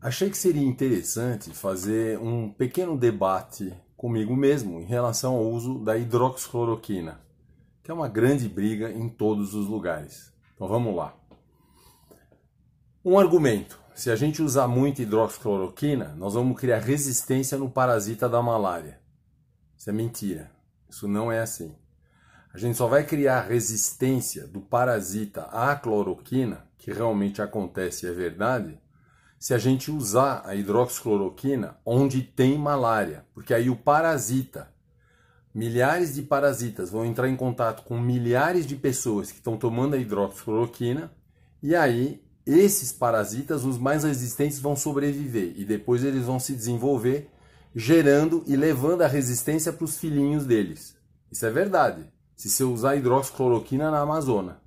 Achei que seria interessante fazer um pequeno debate comigo mesmo em relação ao uso da hidroxicloroquina, que é uma grande briga em todos os lugares. Então vamos lá. Um argumento: se a gente usar muito hidroxicloroquina, nós vamos criar resistência no parasita da malária. Isso é mentira. Isso não é assim. A gente só vai criar resistência do parasita à cloroquina, que realmente acontece e é verdade, se a gente usar a hidroxicloroquina onde tem malária, porque aí o parasita, milhares de parasitas vão entrar em contato com milhares de pessoas que estão tomando a hidroxicloroquina, e aí esses parasitas, os mais resistentes, vão sobreviver e depois eles vão se desenvolver, gerando e levando a resistência para os filhinhos deles. Isso é verdade, se você usar hidroxicloroquina na Amazônia.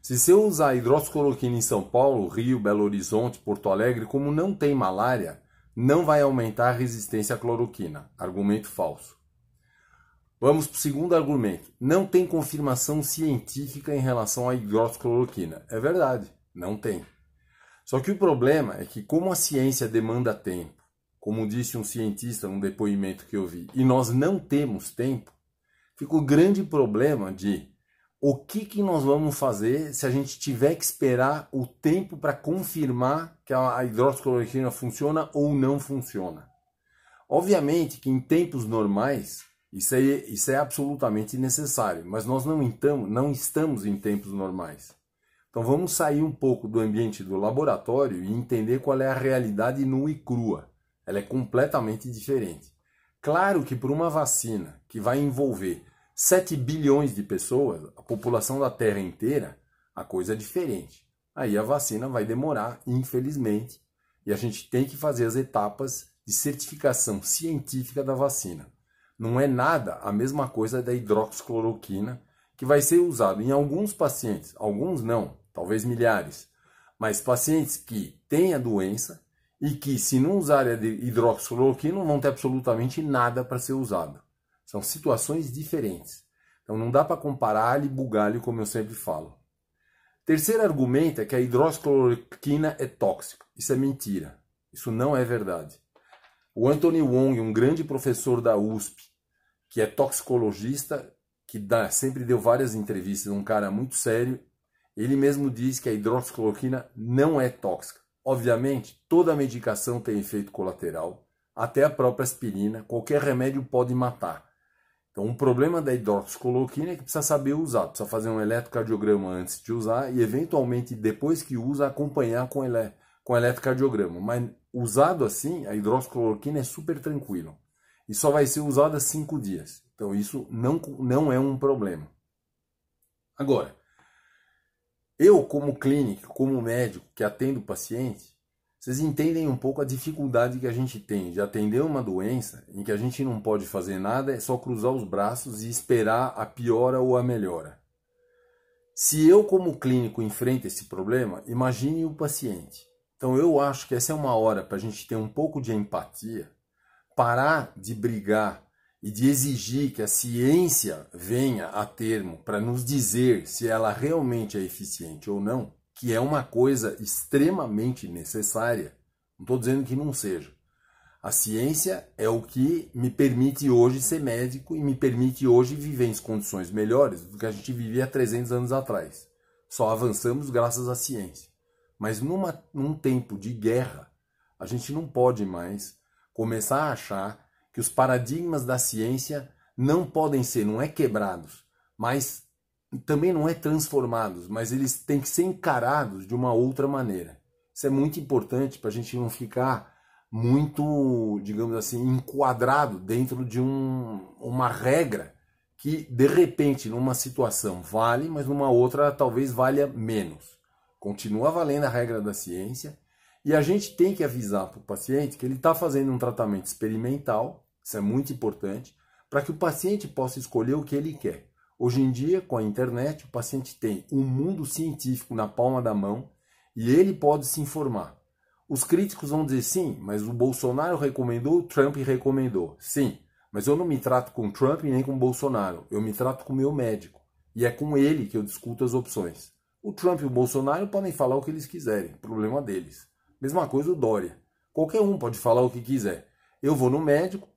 Se você usar hidroxicloroquina em São Paulo, Rio, Belo Horizonte, Porto Alegre, como não tem malária, não vai aumentar a resistência à cloroquina. Argumento falso. Vamos para o segundo argumento. Não tem confirmação científica em relação à hidroxicloroquina. É verdade, não tem. Só que o problema é que, como a ciência demanda tempo, como disse um cientista num depoimento que eu vi, e nós não temos tempo, fica o grande problema de o que nós vamos fazer se a gente tiver que esperar o tempo para confirmar que a hidroxicloroquina funciona ou não funciona. Obviamente que em tempos normais isso é absolutamente necessário, mas nós não estamos em tempos normais. Então vamos sair um pouco do ambiente do laboratório e entender qual é a realidade nua e crua. Ela é completamente diferente. Claro que por uma vacina que vai envolver 7 bilhões de pessoas, a população da Terra inteira, a coisa é diferente. Aí a vacina vai demorar, infelizmente, e a gente tem que fazer as etapas de certificação científica da vacina. Não é nada a mesma coisa da hidroxicloroquina, que vai ser usado em alguns pacientes, alguns não, talvez milhares, mas pacientes que têm a doença e que, se não usarem a hidroxicloroquina, não vão ter absolutamente nada para ser usado. São situações diferentes. Então não dá para comparar alho e bugalho, como eu sempre falo. Terceiro argumento é que a hidroxicloroquina é tóxica. Isso é mentira. Isso não é verdade. O Anthony Wong, um grande professor da USP, que é toxicologista, que sempre deu várias entrevistas, um cara muito sério, ele mesmo diz que a hidroxicloroquina não é tóxica. Obviamente, toda medicação tem efeito colateral, até a própria aspirina, qualquer remédio pode matar. Então, o problema da hidroxicloroquina é que precisa saber usar, precisa fazer um eletrocardiograma antes de usar e, eventualmente, depois que usa, acompanhar com eletrocardiograma. Mas, usado assim, a hidroxicloroquina é super tranquilo. E só vai ser usada 5 dias. Então, isso não é um problema. Agora, eu, como clínico, como médico que atendo o paciente, vocês entendem um pouco a dificuldade que a gente tem de atender uma doença em que a gente não pode fazer nada, é só cruzar os braços e esperar a piora ou a melhora. Se eu, como clínico, enfrento esse problema, imagine o paciente. Então eu acho que essa é uma hora para a gente ter um pouco de empatia, parar de brigar e de exigir que a ciência venha a termo para nos dizer se ela realmente é eficiente ou não, que é uma coisa extremamente necessária. Não estou dizendo que não seja. A ciência é o que me permite hoje ser médico e me permite hoje viver em condições melhores do que a gente vivia há 300 anos atrás. Só avançamos graças à ciência. Mas num tempo de guerra, a gente não pode mais começar a achar que os paradigmas da ciência não podem ser, não é quebrados, mas também não é transformados, mas eles têm que ser encarados de uma outra maneira. Isso é muito importante para a gente não ficar muito, digamos assim, enquadrado dentro de uma regra que, de repente, numa situação vale, mas numa outra talvez valha menos. Continua valendo a regra da ciência e a gente tem que avisar para o paciente que ele está fazendo um tratamento experimental, isso é muito importante, para que o paciente possa escolher o que ele quer. Hoje em dia, com a internet, o paciente tem um mundo científico na palma da mão e ele pode se informar. Os críticos vão dizer sim, mas o Bolsonaro recomendou, o Trump recomendou. Sim, mas eu não me trato com Trump nem com Bolsonaro, eu me trato com o meu médico. E é com ele que eu discuto as opções. O Trump e o Bolsonaro podem falar o que eles quiserem, problema deles. Mesma coisa o Dória. Qualquer um pode falar o que quiser. Eu vou no médico,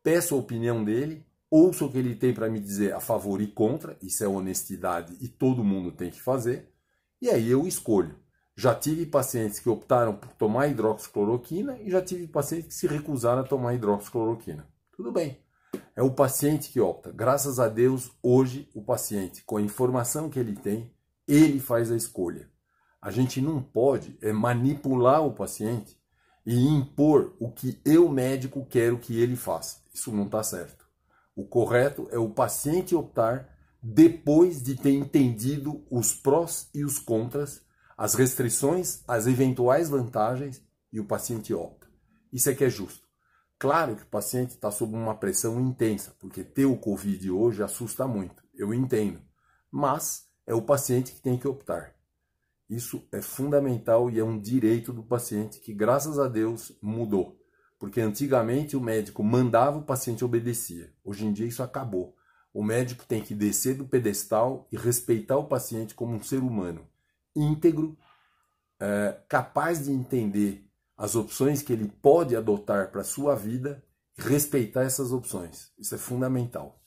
peço a opinião dele, ouço o que ele tem para me dizer a favor e contra, isso é honestidade e todo mundo tem que fazer, e aí eu escolho. Já tive pacientes que optaram por tomar hidroxicloroquina e já tive pacientes que se recusaram a tomar hidroxicloroquina. Tudo bem. É o paciente que opta. Graças a Deus, hoje, o paciente, com a informação que ele tem, ele faz a escolha. A gente não pode manipular o paciente e impor o que eu, médico, quero que ele faça. Isso não está certo. O correto é o paciente optar depois de ter entendido os prós e os contras, as restrições, as eventuais vantagens, e o paciente opta. Isso é que é justo. Claro que o paciente está sob uma pressão intensa, porque ter o Covid hoje assusta muito, eu entendo. Mas é o paciente que tem que optar. Isso é fundamental e é um direito do paciente que, graças a Deus, mudou. Porque antigamente o médico mandava, o paciente obedecia. Hoje em dia isso acabou. O médico tem que descer do pedestal e respeitar o paciente como um ser humano íntegro, capaz de entender as opções que ele pode adotar para a sua vida e respeitar essas opções. Isso é fundamental.